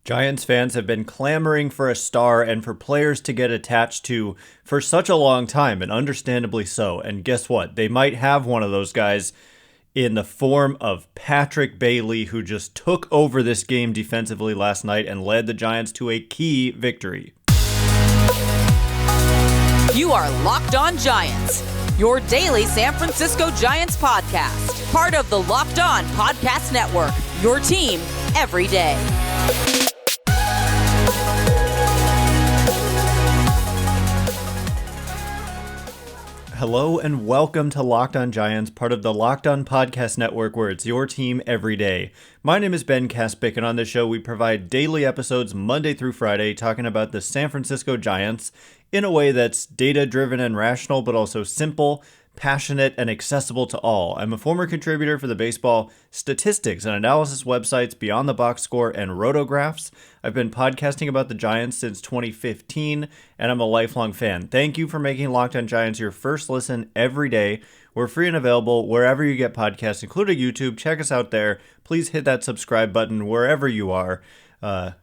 Giants fans have been clamoring for a star and for players to get attached to for such a long time, and understandably so. And guess what? They might have one of those guys in the form of Patrick Bailey, who just took over this game defensively last night and led the Giants to a key victory. You are Locked On Giants, your daily San Francisco Giants podcast. Part of the Locked On Podcast Network, your team every day. Hello and welcome to Locked On Giants, part of the Locked On Podcast Network, where it's your team every day. My name is Ben Kaspick, and on this show we provide daily episodes Monday through Friday talking about the San Francisco Giants in a way that's data-driven and rational, but also simple, passionate, and accessible to all. I'm a former contributor for the baseball statistics and analysis websites Beyond the Box Score and Rotographs. I've been podcasting about the Giants since 2015, and I'm a lifelong fan. Thank you for making Locked On Giants your first listen every day. We're free and available wherever you get podcasts, including YouTube. Check us out there. Please hit that subscribe button wherever you are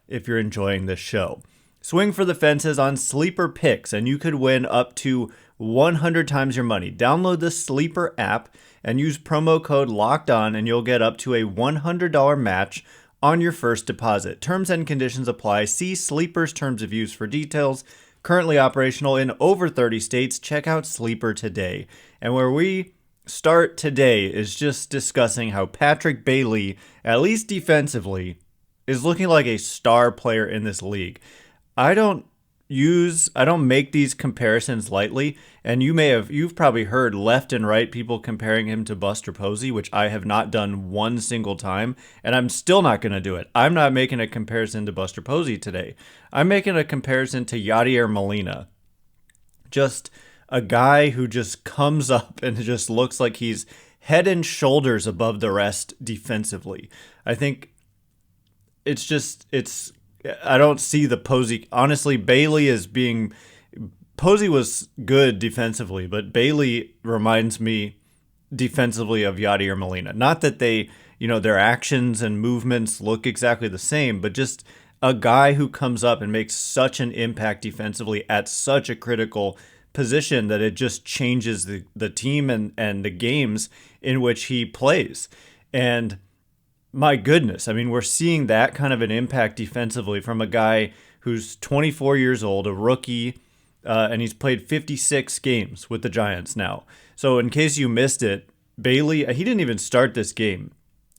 if you're enjoying this show. Swing for the fences on Sleeper Picks, and you could win up to 100 times your money. Download the Sleeper app and use promo code LOCKEDON, and you'll get up to a $100 match on your first deposit. Terms and conditions apply. See Sleeper's terms of use for details. Currently operational in over 30 states. Check out Sleeper today. And where we start today is just discussing how Patrick Bailey, at least defensively, is looking like a star player in this league. I don't make these comparisons lightly, and you've probably heard left and right people comparing him to Buster Posey, which I have not done one single time, and I'm still not going to do it. I'm not making a comparison to Buster Posey today. I'm making a comparison to Yadier Molina. Just a guy who just comes up and just looks like he's head and shoulders above the rest defensively. I think I don't see the Posey. Honestly, Posey was good defensively, but Bailey reminds me defensively of Yadier Molina. Not that their actions and movements look exactly the same, but just a guy who comes up and makes such an impact defensively at such a critical position that it just changes the team and the games in which he plays. And my goodness, I mean, we're seeing that kind of an impact defensively from a guy who's 24 years old, a rookie, and he's played 56 games with the Giants now. So in case you missed it, Bailey, he didn't even start this game.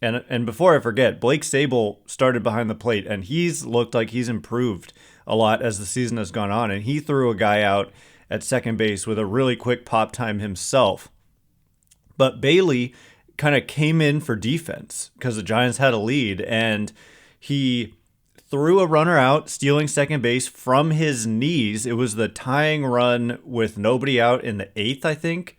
And before I forget, Blake Sable started behind the plate, and he's looked like he's improved a lot as the season has gone on. And he threw a guy out at second base with a really quick pop time himself. But Bailey kind of came in for defense because the Giants had a lead, and he threw a runner out, stealing second base from his knees. It was the tying run with nobody out in the eighth, I think.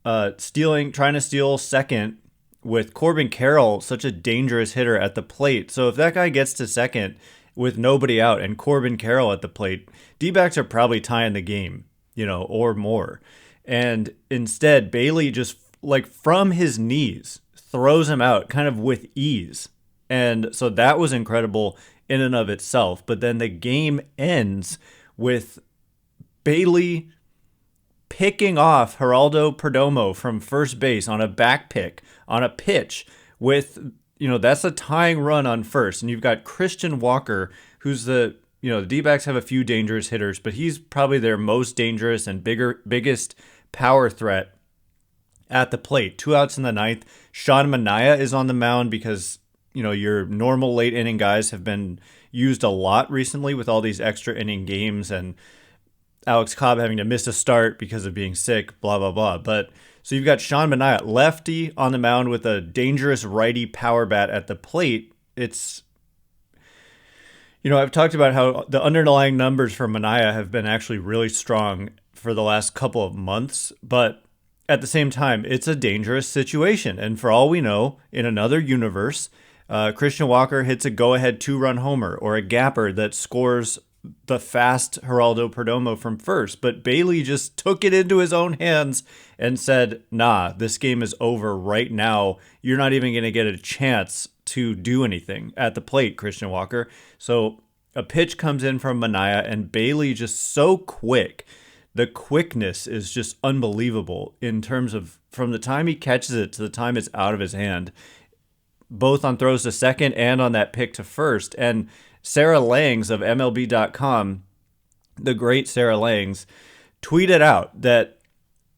Trying to steal second with Corbin Carroll, such a dangerous hitter at the plate. So if that guy gets to second with nobody out and Corbin Carroll at the plate, D-backs are probably tying the game, or more. And instead, Bailey just from his knees throws him out kind of with ease. And so that was incredible in and of itself. But then the game ends with Bailey picking off Geraldo Perdomo from first base on a back pick on a pitch with, that's a tying run on first. And you've got Christian Walker, who's the D-backs have a few dangerous hitters, but he's probably their most dangerous and biggest power threat at the plate. 2 outs in the ninth. Sean Manaea is on the mound because, your normal late inning guys have been used a lot recently with all these extra inning games and Alex Cobb having to miss a start because of being sick, blah, blah, blah. But so you've got Sean Manaea, lefty, on the mound with a dangerous righty power bat at the plate. It's, I've talked about how the underlying numbers for Manaea have been actually really strong for the last couple of months, but at the same time, it's a dangerous situation. And for all we know, in another universe, Christian Walker hits a go-ahead 2-run homer or a gapper that scores the fast Geraldo Perdomo from first. But Bailey just took it into his own hands and said, nah, this game is over right now. You're not even going to get a chance to do anything at the plate, Christian Walker. So a pitch comes in from Manaea, and Bailey just so quick. The quickness is just unbelievable in terms of from the time he catches it to the time it's out of his hand, both on throws to second and on that pick to first. And Sarah Langs of MLB.com, the great Sarah Langs, tweeted out that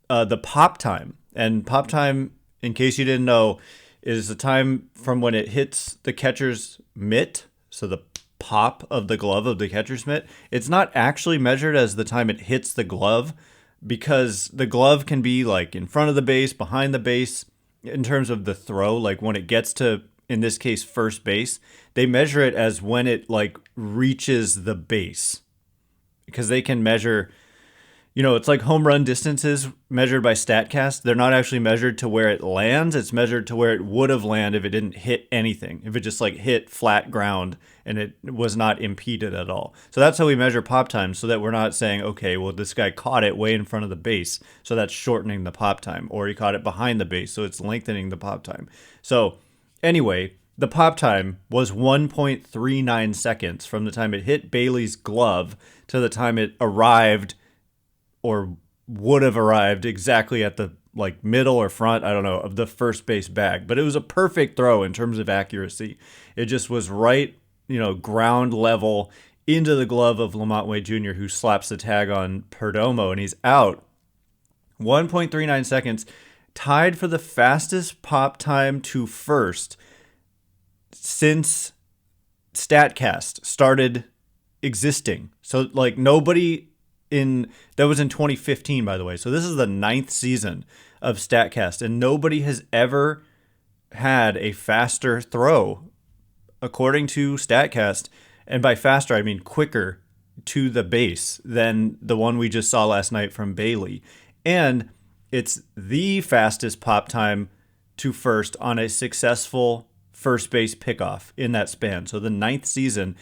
the pop time, and pop time, in case you didn't know, is the time from when it hits the catcher's mitt, so the pop of the glove of the catcher's mitt. It's not actually measured as the time it hits the glove, because the glove can be like in front of the base, behind the base, in terms of the throw. Like when it gets to, in this case, first base, they measure it as when it like reaches the base, because they can measure, it's like home run distances measured by StatCast. They're not actually measured to where it lands. It's measured to where it would have landed if it didn't hit anything, if it just like hit flat ground and it was not impeded at all. So that's how we measure pop time, so that we're not saying, okay, well, this guy caught it way in front of the base, so that's shortening the pop time, or he caught it behind the base, so it's lengthening the pop time. So anyway, the pop time was 1.39 seconds from the time it hit Bailey's glove to the time it arrived, or would have arrived exactly at the like middle or front, I don't know, of the first base bag. But it was a perfect throw in terms of accuracy. It just was right, ground level into the glove of Lamont Wade Jr., who slaps the tag on Perdomo, and he's out. 1.39 seconds, tied for the fastest pop time to first since StatCast started existing. So like nobody that was in 2015, by the way. So this is the 9th season of StatCast, and nobody has ever had a faster throw, according to StatCast. And by faster, I mean quicker to the base than the one we just saw last night from Bailey. And it's the fastest pop time to first on a successful first base pickoff in that span. So the 9th season,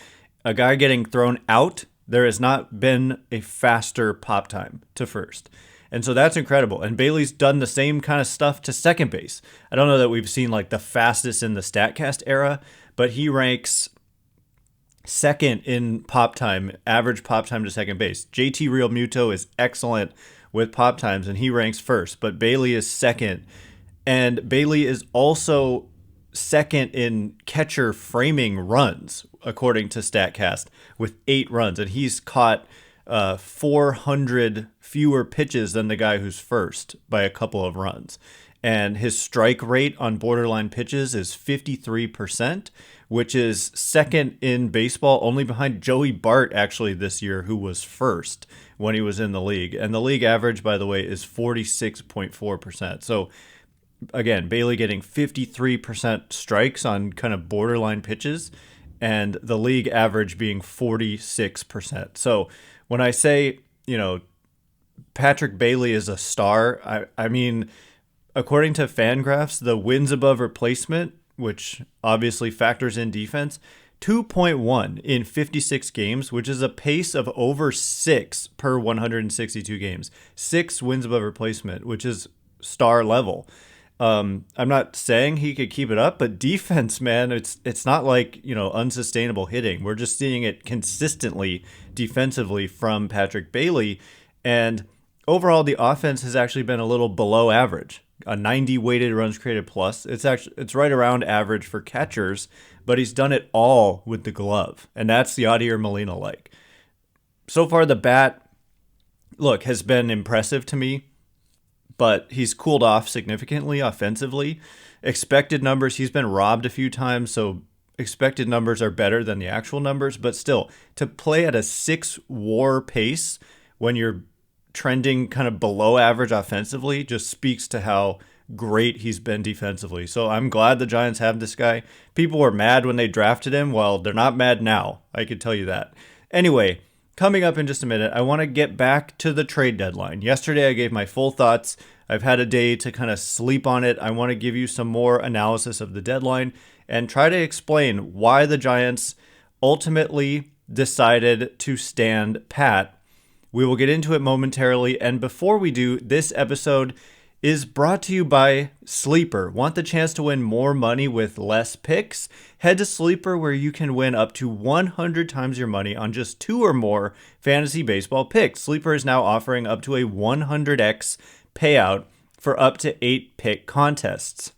a guy getting thrown out, there has not been a faster pop time to first. And so that's incredible. And Bailey's done the same kind of stuff to second base. I don't know that we've seen like the fastest in the StatCast era, but he ranks second in pop time, average pop time to second base. JT Real Muto is excellent with pop times, and he ranks first, but Bailey is second. And Bailey is also second in catcher framing runs, according to StatCast, with 8 runs. And he's caught 400 fewer pitches than the guy who's first by a couple of runs. And his strike rate on borderline pitches is 53%, which is second in baseball, only behind Joey Bart, actually, this year, who was first when he was in the league. And the league average, by the way, is 46.4%. So again, Bailey getting 53% strikes on kind of borderline pitches, and the league average being 46%. So when I say, Patrick Bailey is a star, I mean, according to FanGraphs, the wins above replacement, which obviously factors in defense, 2.1 in 56 games, which is a pace of over 6 per 162 games. 6 wins above replacement, which is star level. I'm not saying he could keep it up, but defense, man, it's not like, unsustainable hitting. We're just seeing it consistently defensively from Patrick Bailey. And overall, the offense has actually been a little below average. A 90 weighted runs created plus. It's right around average for catchers, but he's done it all with the glove. And that's the Yadier Molina like. So far, the bat, look, has been impressive to me, but he's cooled off significantly offensively. Expected numbers, he's been robbed a few times, so expected numbers are better than the actual numbers. But still, to play at a 6 WAR pace when you're trending kind of below average offensively just speaks to how great he's been defensively. So I'm glad the Giants have this guy. People were mad when they drafted him. Well, they're not mad now. I could tell you that. Anyway, coming up in just a minute, I want to get back to the trade deadline. Yesterday, I gave my full thoughts. I've had a day to kind of sleep on it. I want to give you some more analysis of the deadline and try to explain why the Giants ultimately decided to stand pat. We will get into it momentarily. And before we do, this episode is brought to you by Sleeper. Want the chance to win more money with less picks? Head to Sleeper, where you can win up to 100 times your money on just 2 or more fantasy baseball picks. Sleeper is now offering up to a 100x payout for up to 8 pick contests.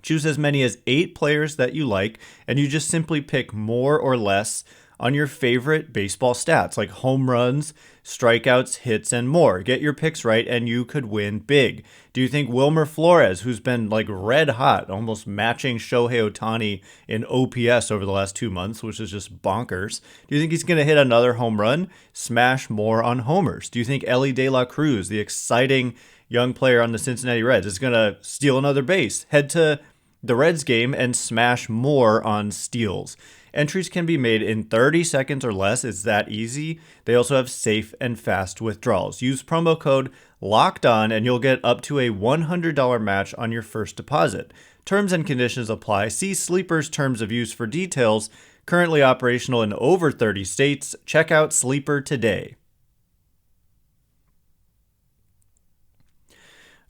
Choose as many as 8 players that you like, and you just simply pick more or less on your favorite baseball stats like home runs, strikeouts, hits, and more. Get your picks right and you could win big. Do you think Wilmer Flores, who's been like red hot, almost matching Shohei Ohtani in OPS over the last 2 months, which is just bonkers, do you think he's going to hit another home run? Smash more on homers. Do you think Ellie De La Cruz, the exciting young player on the Cincinnati Reds, is going to steal another base? Head to the Reds game and smash more on steals. Entries can be made in 30 seconds or less. It's that easy. They also have safe and fast withdrawals. Use promo code LOCKEDON and you'll get up to a $100 match on your first deposit. Terms and conditions apply. See Sleeper's terms of use for details. Currently operational in over 30 states. Check out Sleeper today.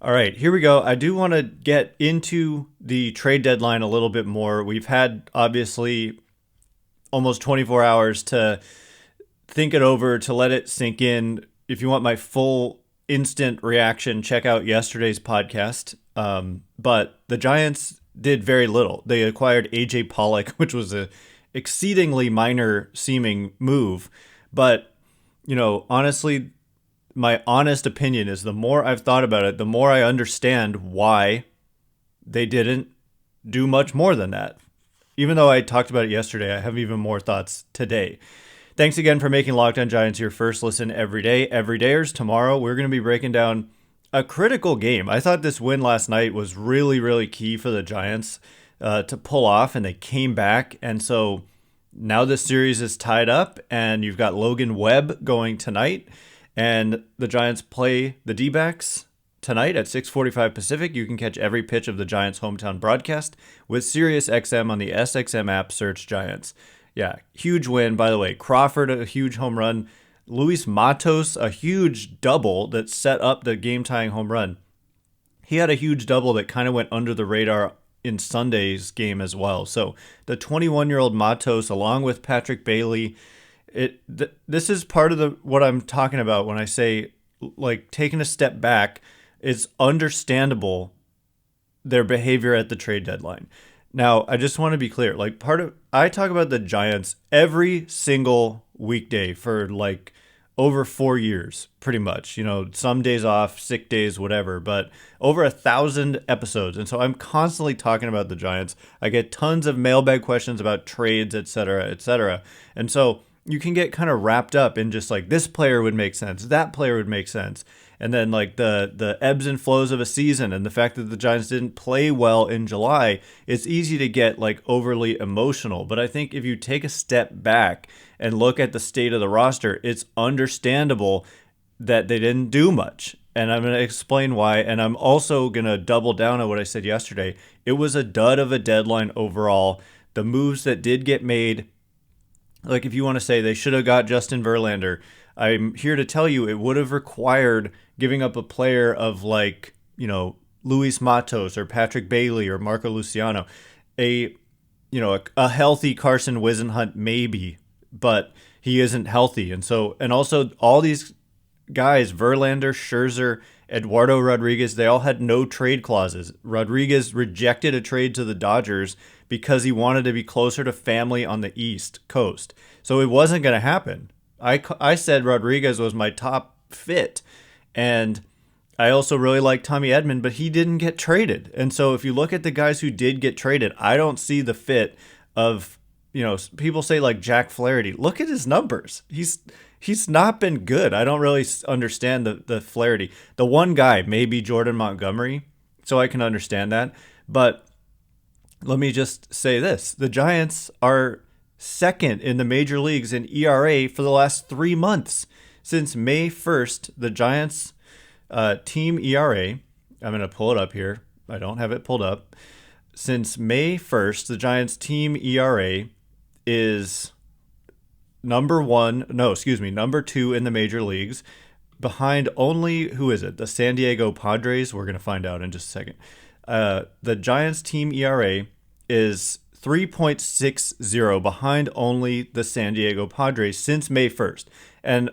All right, here we go. I do want to get into the trade deadline a little bit more. We've had, obviously, almost 24 hours to think it over, to let it sink in. If you want my full instant reaction, check out yesterday's podcast. But the Giants did very little. They acquired AJ Pollock, which was a exceedingly minor seeming move. But, you know, honestly, my honest opinion is the more I've thought about it, the more I understand why they didn't do much more than that. Even though I talked about it yesterday, I have even more thoughts today. Thanks again for making Locked On Giants your first listen every day. Everydayers, tomorrow we're going to be breaking down a critical game. I thought this win last night was really, really key for the Giants to pull off, and they came back. And so now this series is tied up, and you've got Logan Webb going tonight, and the Giants play the D-backs tonight at 6:45 Pacific. You can catch every pitch of the Giants' hometown broadcast with SiriusXM on the SXM app. Search Giants. Yeah, huge win, by the way. Crawford, a huge home run. Luis Matos, a huge double that set up the game-tying home run. He had a huge double that kind of went under the radar in Sunday's game as well. So the 21-year-old Matos, along with Patrick Bailey, this is part of what I'm talking about when I say, like, taking a step back. It's understandable their behavior at the trade deadline. Now, I just want to be clear. Like, I talk about the Giants every single weekday for like over 4 years, pretty much. You know, some days off, sick days, whatever, but over 1,000 episodes. And so I'm constantly talking about the Giants. I get tons of mailbag questions about trades, et cetera, et cetera. And so you can get kind of wrapped up in just like, this player would make sense, that player would make sense. And then like the ebbs and flows of a season and the fact that the Giants didn't play well in July, it's easy to get like overly emotional. But I think if you take a step back and look at the state of the roster, it's understandable that they didn't do much. And I'm going to explain why. And I'm also going to double down on what I said yesterday. It was a dud of a deadline overall. The moves that did get made, like if you want to say they should have got Justin Verlander, I'm here to tell you it would have required giving up a player of like, you know, Luis Matos or Patrick Bailey or Marco Luciano, a healthy Carson Wisenhunt maybe, but he isn't healthy. And also all these guys, Verlander, Scherzer, Eduardo Rodriguez, they all had no trade clauses. Rodriguez rejected a trade to the Dodgers because he wanted to be closer to family on the East Coast. So it wasn't going to happen. I said Rodriguez was my top fit, and I also really like Tommy Edman, but he didn't get traded. And so if you look at the guys who did get traded, I don't see the fit of, you know, people say like Jack Flaherty. Look at his numbers. He's not been good. I don't really understand the Flaherty. The one guy may be Jordan Montgomery, so I can understand that. But let me just say this. The Giants are second in the major leagues in ERA for the last 3 months. Since May 1st, the Giants team ERA, I'm going to pull it up here. I don't have it pulled up. Since May 1st, the Giants team ERA is number 2 in the major leagues, behind only, who is it? The San Diego Padres. We're going to find out in just a second. The Giants team ERA is 3.60, behind only the San Diego Padres since May 1st. And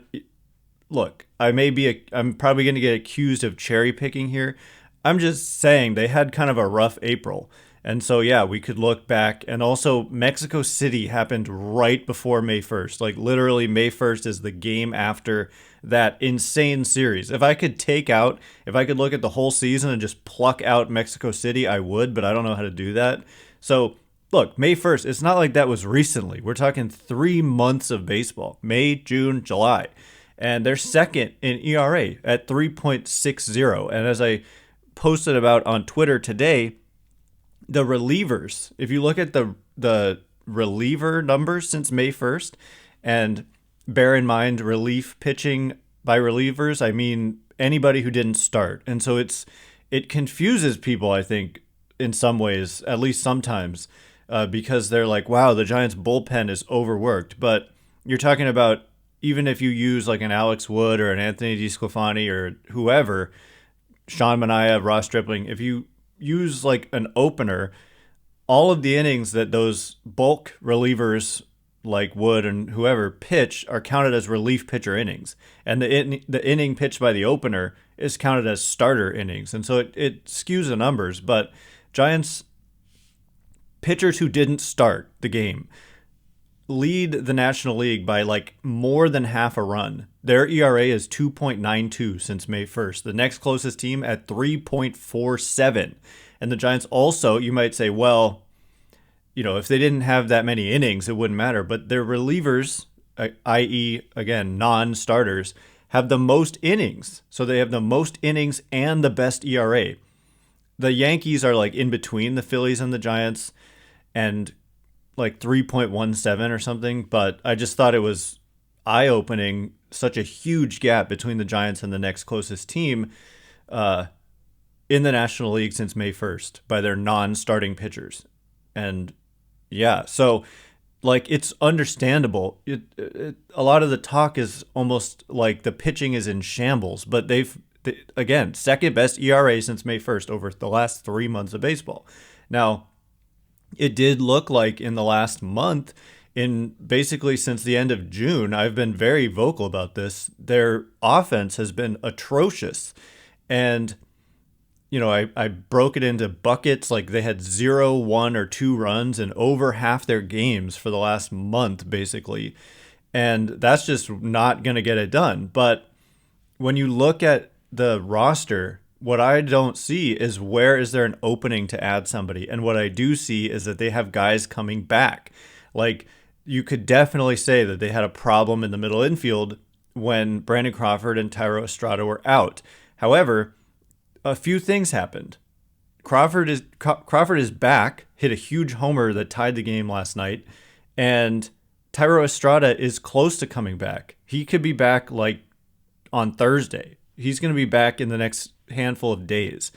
look, I'm probably going to get accused of cherry picking here. I'm just saying they had kind of a rough April. And so, yeah, we could look back. And also, Mexico City happened right before May 1st. Like, literally, May 1st is the game after that insane series. If I could look at the whole season and just pluck out Mexico City, I would, but I don't know how to do that. So, look, May 1st, it's not like that was recently. We're talking 3 months of baseball: May, June, July. And they're second in ERA at 3.60. And as I posted about on Twitter today, the relievers, if you look at the reliever numbers since May 1st, and bear in mind relief pitching, by relievers, I mean anybody who didn't start. And so it confuses people, I think, in some ways, at least sometimes, because they're like, wow, the Giants bullpen is overworked. But you're talking about, even if you use like an Alex Wood or an Anthony DeSclafani or whoever, Sean Manaea, Ross Stripling, if you use like an opener, all of the innings that those bulk relievers like Wood and whoever pitch are counted as relief pitcher innings. And the inning pitched by the opener is counted as starter innings. And so it skews the numbers. But Giants pitchers who didn't start the game lead the National League by like more than half a run. Their ERA is 2.92 since May 1st. The next closest team at 3.47. And the Giants also, you might say, well, if they didn't have that many innings, it wouldn't matter. But their relievers, i.e., again, non-starters, have the most innings. So they have the most innings and the best ERA. The Yankees are like in between the Phillies and the Giants, and like 3.17 or something. But I just thought it was eye-opening, such a huge gap between the Giants and the next closest team in the National League since May 1st by their non-starting pitchers. And yeah, so like it's understandable. A lot of the talk is almost like the pitching is in shambles, but again, second best ERA since May 1st over the last 3 months of baseball. Now, it did look like in the last month, in basically since the end of June, I've been very vocal about this, their offense has been atrocious. And, I broke it into buckets. Like they had 0, 1, or 2 runs in over half their games for the last month, basically. And that's just not going to get it done. But when you look at the roster, what I don't see is where is there an opening to add somebody. And what I do see is that they have guys coming back. Like you could definitely say that they had a problem in the middle infield when Brandon Crawford and Thairo Estrada were out. However, a few things happened. Crawford is back, hit a huge homer that tied the game last night, and Thairo Estrada is close to coming back. He could be back like on Thursday. He's going to be back in the next handful of days.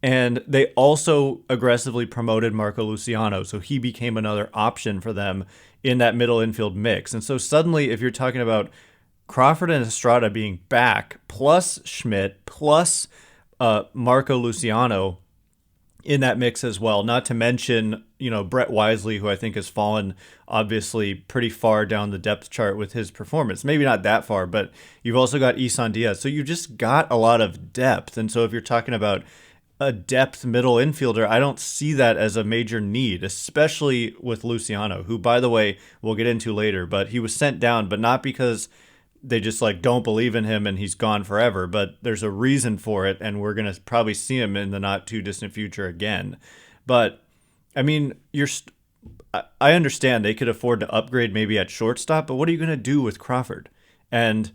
And they also aggressively promoted Marco Luciano, so he became another option for them in that middle infield mix. And so suddenly, if you're talking about Crawford and Estrada being back, plus Schmidt, plus Marco Luciano in that mix as well, not to mention, Brett Wisely, who I think has fallen obviously pretty far down the depth chart with his performance. Maybe not that far, but you've also got Isan Diaz. So you just got a lot of depth. And so if you're talking about a depth middle infielder, I don't see that as a major need, especially with Luciano, who, by the way, we'll get into later, but he was sent down, but not because they just like don't believe in him and he's gone forever, but there's a reason for it, and we're going to probably see him in the not too distant future again. But I mean, I understand they could afford to upgrade maybe at shortstop, but what are you going to do with Crawford? And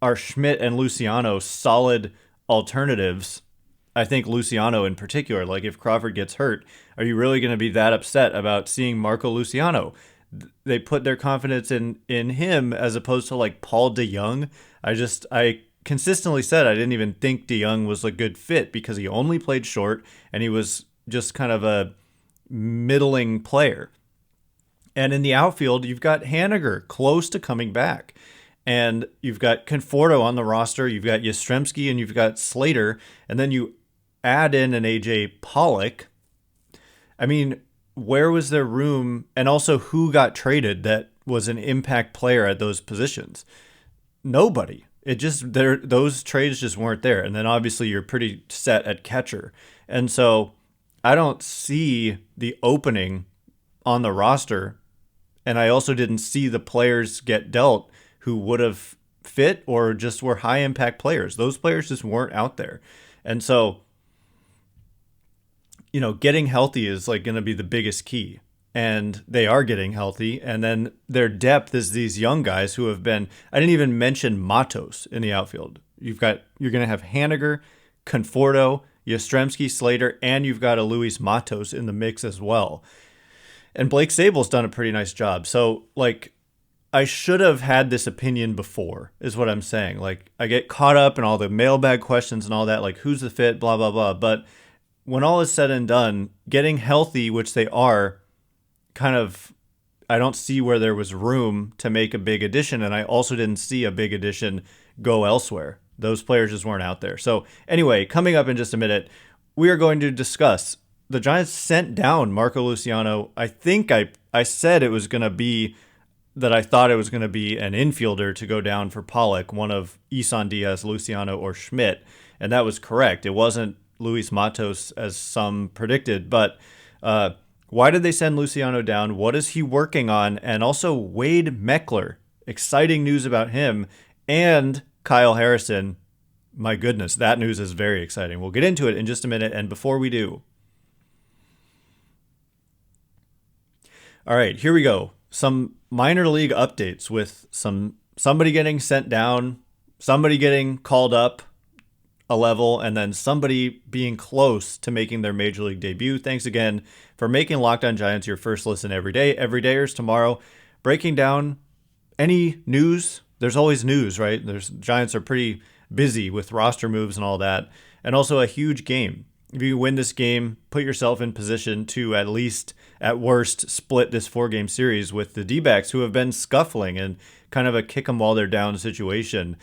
are Schmidt and Luciano solid alternatives? I think Luciano in particular, like if Crawford gets hurt, are you really going to be that upset about seeing Marco Luciano? They put their confidence in him as opposed to like Paul DeJong. I consistently said I didn't even think DeJong was a good fit because he only played short and he was just kind of a middling player. And in the outfield, you've got Haniger close to coming back. And you've got Conforto on the roster, you've got Yastrzemski, and you've got Slater, and then you add in an AJ Pollock. I mean, where was there room? And also, who got traded that was an impact player at those positions? Nobody. It just those trades just weren't there. And then obviously you're pretty set at catcher. And so I don't see the opening on the roster. And I also didn't see the players get dealt who would have fit or just were high impact players. Those players just weren't out there. And so, getting healthy is like going to be the biggest key. And they are getting healthy. And then their depth is these young guys who have been, I didn't even mention Matos in the outfield. You're going to have Haniger, Conforto, Yastrzemski, Slater, and you've got a Luis Matos in the mix as well. And Blake Sable's done a pretty nice job. So, I should have had this opinion before, is what I'm saying. I get caught up in all the mailbag questions and all that, who's the fit, blah, blah, blah. But when all is said and done, getting healthy, which they are, I don't see where there was room to make a big addition. And I also didn't see a big addition go elsewhere. Those players just weren't out there. So anyway, coming up in just a minute, we are going to discuss the Giants sent down Marco Luciano. I think I said it was going to be that I thought it was going to be an infielder to go down for Pollock, one of Isan Diaz, Luciano, or Schmidt. And that was correct. It wasn't Luis Matos as some predicted. But why did they send Luciano down? What is he working on? And also Wade Meckler. Exciting news about him. And Kyle Harrison. My goodness, that news is very exciting. We'll get into it in just a minute. And before we do, all right, here we go. Some minor league updates with somebody getting sent down, somebody getting called up a level, and then somebody being close to making their major league debut. Thanks again for making Locked On Giants your first listen every day. Every dayers tomorrow, breaking down any news. There's always news, right? Giants are pretty busy with roster moves and all that, and also a huge game. If you win this game, put yourself in position to at least, at worst, split this 4-game series with the D-backs, who have been scuffling and kind of a kick 'em while they're down situation.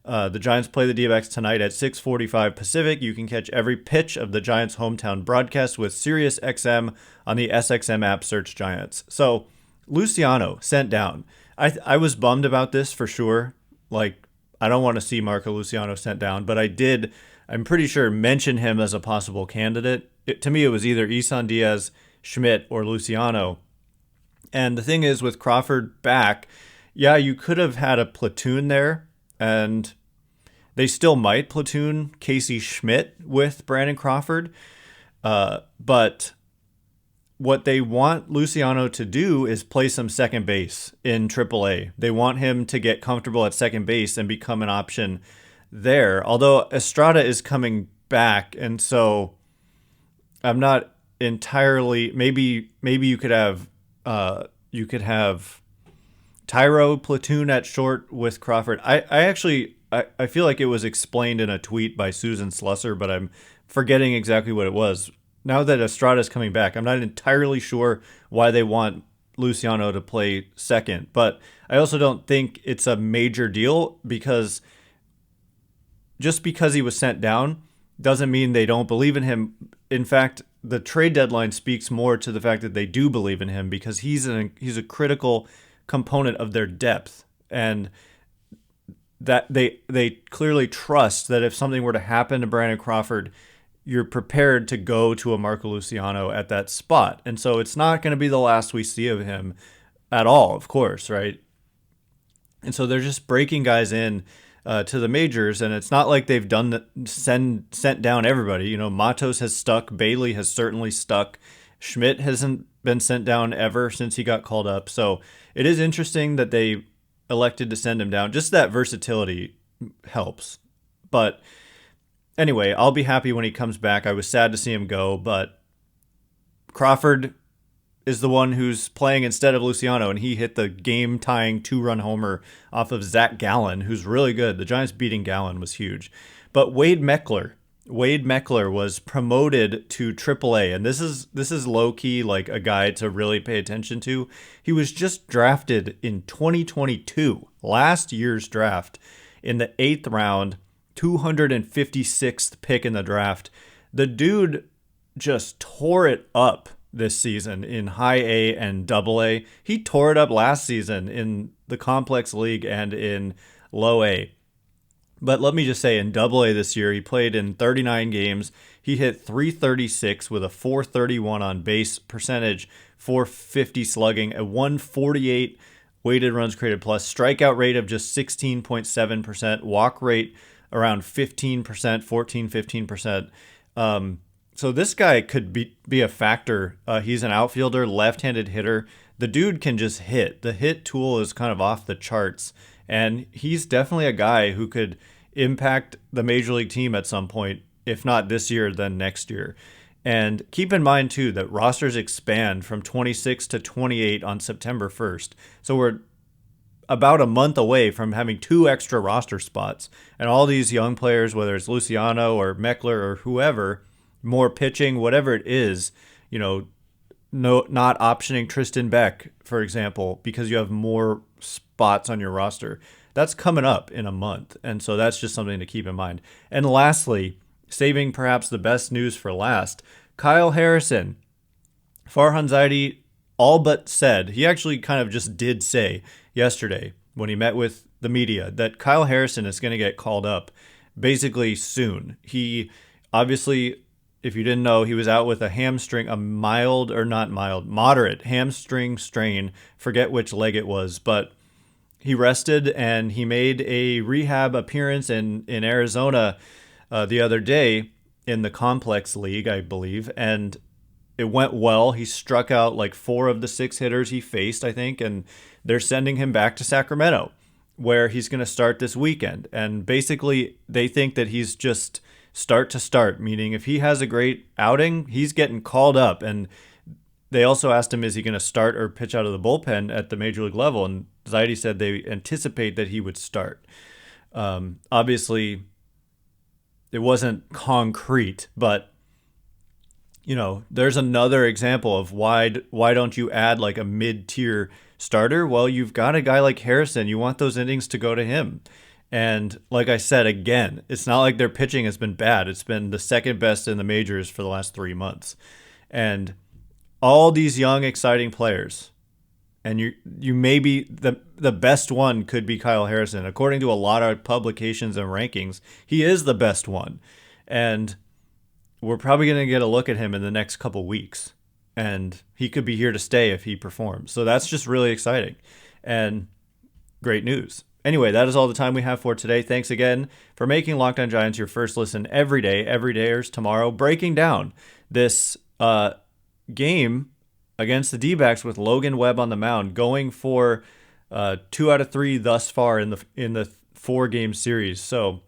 The Giants play the D-backs tonight at 6:45 Pacific. You can catch every pitch of the Giants' hometown broadcast with Sirius XM on the SXM app. Search Giants. So, Luciano sent down. I was bummed about this for sure. I don't want to see Marco Luciano sent down, but I'm pretty sure, mention him as a possible candidate. To me, it was either Isan Diaz, Schmidt, or Luciano. And the thing is, with Crawford back, yeah, you could have had a platoon there, and they still might platoon Casey Schmidt with Brandon Crawford. But what they want Luciano to do is play some second base in AAA. They want him to get comfortable at second base and become an option there. Although Estrada is coming back, and so I'm not entirely. Maybe you could have Thairo platoon at short with Crawford. I feel like it was explained in a tweet by Susan Slusser, but I'm forgetting exactly what it was. Now that Estrada's coming back, I'm not entirely sure why they want Luciano to play second, but I also don't think it's a major deal, because just because he was sent down doesn't mean they don't believe in him. In fact, the trade deadline speaks more to the fact that they do believe in him, because he's a critical component of their depth, and that they clearly trust that if something were to happen to Brandon Crawford, you're prepared to go to a Marco Luciano at that spot. And so it's not going to be the last we see of him at all, of course, right? And so they're just breaking guys in to the majors, and it's not like they've sent down everybody. Matos has stuck, Bailey has certainly stuck, Schmidt hasn't been sent down ever since he got called up. So it is interesting that they elected to send him down. Just that versatility helps. But anyway, I'll be happy when he comes back. I was sad to see him go, but Crawford is the one who's playing instead of Luciano, and he hit the game-tying 2-run homer off of Zach Gallen, who's really good. The Giants beating Gallen was huge. But Wade Meckler Wade Meckler was promoted to AAA, and this is low key like a guy to really pay attention to. He was just drafted in 2022, last year's draft, in the 8th round, 256th pick in the draft. The dude just tore it up this season in high A and double A. He tore it up last season in the complex league and in low A. But let me just say, in double A this year, he played in 39 games. He hit 336 with a 431 on base percentage, 450 slugging, a 148 weighted runs created plus, strikeout rate of just 16.7%, walk rate around 15%, 15%. So this guy could be a factor. He's an outfielder, left-handed hitter. The dude can just hit. The hit tool is kind of off the charts. And he's definitely a guy who could impact the major league team at some point, if not this year, then next year. And keep in mind, too, that rosters expand from 26 to 28 on September 1st. So we're about a month away from having 2 extra roster spots. And all these young players, whether it's Luciano or Meckler or whoever, more pitching, whatever it is, not optioning Tristan Beck, for example, because you have more spots on your roster. That's coming up in a month. And so that's just something to keep in mind. And lastly, saving perhaps the best news for last, Kyle Harrison. Farhan Zaidi all but said, he actually kind of just did say yesterday when he met with the media that Kyle Harrison is going to get called up basically soon. He obviously, if you didn't know, he was out with a moderate hamstring strain. Forget which leg it was, but he rested and he made a rehab appearance in Arizona the other day in the complex league, I believe, and it went well. He struck out like 4 of the 6 hitters he faced, I think, and they're sending him back to Sacramento, where he's going to start this weekend. And basically, they think that he's just start to start, meaning if he has a great outing, he's getting called up. And they also asked him, is he going to start or pitch out of the bullpen at the major league level? And Zaidi said they anticipate that he would start. Obviously, it wasn't concrete, but there's another example of why don't you add like a mid-tier starter? Well, you've got a guy like Harrison. You want those innings to go to him. And like I said, again, it's not like their pitching has been bad. It's been the second best in the majors for the last 3 months. And all these young, exciting players, and you may be the best one could be Kyle Harrison. According to a lot of publications and rankings, he is the best one. And we're probably going to get a look at him in the next couple weeks. And he could be here to stay if he performs. So that's just really exciting and great news. Anyway, that is all the time we have for today. Thanks again for making Locked On Giants your first listen every day, everydayers tomorrow, breaking down this game against the D-backs with Logan Webb on the mound, going for 2 out of 3 thus far in the 4-game series. So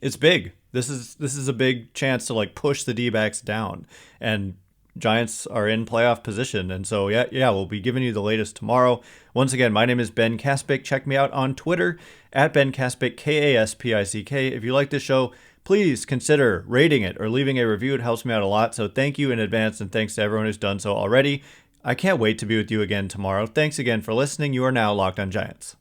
it's big. This is a big chance to like push the D-backs down, and Giants are in playoff position. And so yeah, we'll be giving you the latest tomorrow. Once again, my name is Ben Kaspick. Check me out on Twitter at Ben Kaspick, Kaspick. If you like this show, please consider rating it or leaving a review. It helps me out a lot. So thank you in advance, and thanks to everyone who's done so already. I can't wait to be with you again tomorrow. Thanks again for listening. You are now Locked On Giants.